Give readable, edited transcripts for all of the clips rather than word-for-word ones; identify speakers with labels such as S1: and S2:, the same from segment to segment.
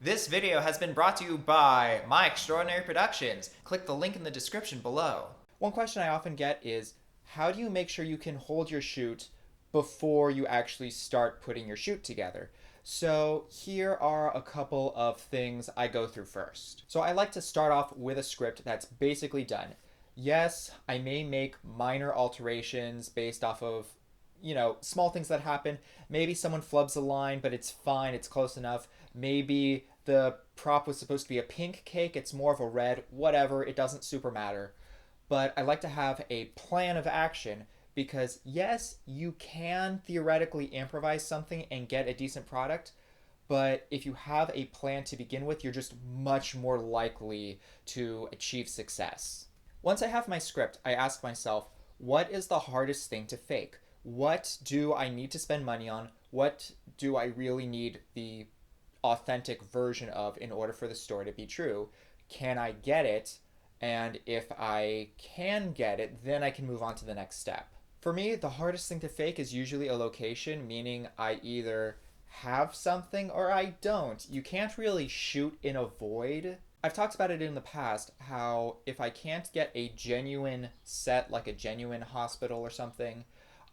S1: This video has been brought to you by My Extraordinary Productions. Click the link in the description below. One question I often get is, how do you make sure you can hold your shoot before you actually start putting your shoot together? So here are a couple of things I go through first. So I like to start off with a script that's basically done. Yes, I may make minor alterations based off of small things that happen. Maybe someone flubs a line, but it's fine, it's close enough. Maybe the prop was supposed to be a pink cake, it's more of a red, whatever, it doesn't super matter. But I like to have a plan of action because, yes, you can theoretically improvise something and get a decent product, but if you have a plan to begin with, you're just much more likely to achieve success. Once I have my script, I ask myself, what is the hardest thing to fake? What do I need to spend money on? What do I really need the authentic version of in order for the story to be true? Can I get it? And if I can get it, then I can move on to the next step. For me, the hardest thing to fake is usually a location, meaning I either have something or I don't. You can't really shoot in a void. I've talked about it in the past, how if I can't get a genuine set, like a genuine hospital or something,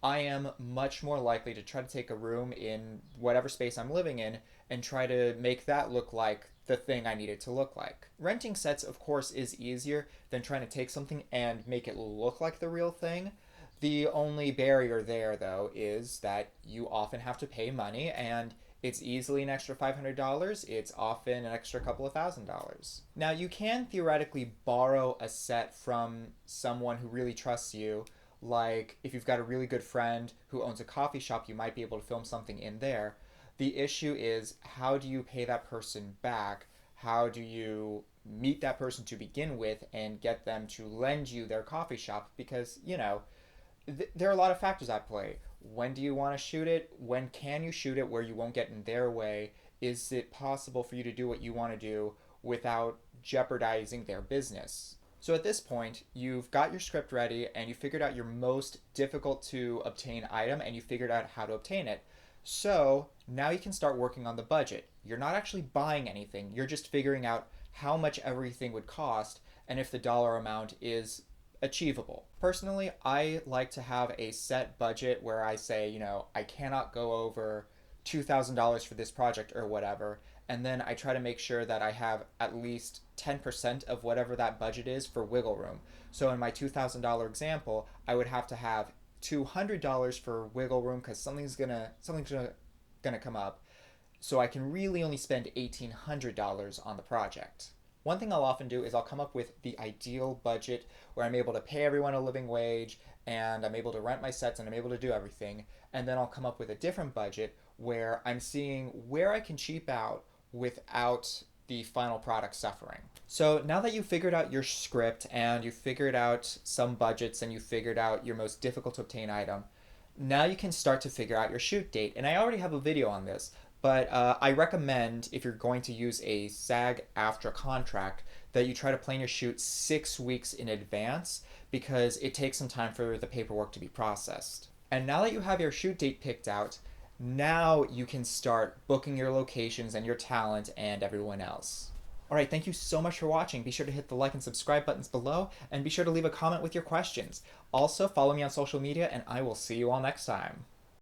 S1: I am much more likely to try to take a room in whatever space I'm living in and try to make that look like the thing I need it to look like. Renting sets, of course, is easier than trying to take something and make it look like the real thing. The only barrier there, though, is that you often have to pay money, and it's easily an extra $500. It's often an extra couple of $1,000s. Now, you can theoretically borrow a set from someone who really trusts you. Like, if you've got a really good friend who owns a coffee shop, you might be able to film something in there. The issue is, how do you pay that person back? How do you meet that person to begin with and get them to lend you their coffee shop? Because, there are a lot of factors at play. When do you want to shoot it? When can you shoot it where you won't get in their way? Is it possible for you to do what you want to do without jeopardizing their business? So at this point, you've got your script ready and you figured out your most difficult to obtain item and you figured out how to obtain it. So now you can start working on the budget. You're not actually buying anything, you're just figuring out how much everything would cost and if the dollar amount is achievable. Personally, I like to have a set budget where I say, I cannot go over $2,000 for this project or whatever, and then I try to make sure that I have at least 10% of whatever that budget is for wiggle room. So in my $2,000 example, I would have to have $200 for wiggle room because something's gonna come up. So I can really only spend $1,800 on the project. One thing I'll often do is I'll come up with the ideal budget where I'm able to pay everyone a living wage and I'm able to rent my sets and I'm able to do everything. And then I'll come up with a different budget where I'm seeing where I can cheap out without the final product suffering. So now that you've figured out your script and you've figured out some budgets and you've figured out your most difficult to obtain item, now you can start to figure out your shoot date. And I already have a video on this, but I recommend, if you're going to use a SAG-AFTRA contract, that you try to plan your shoot 6 weeks in advance because it takes some time for the paperwork to be processed. And now that you have your shoot date picked out, now you can start booking your locations and your talent and everyone else. Alright, thank you so much for watching. Be sure to hit the like and subscribe buttons below, and be sure to leave a comment with your questions. Also, follow me on social media, and I will see you all next time.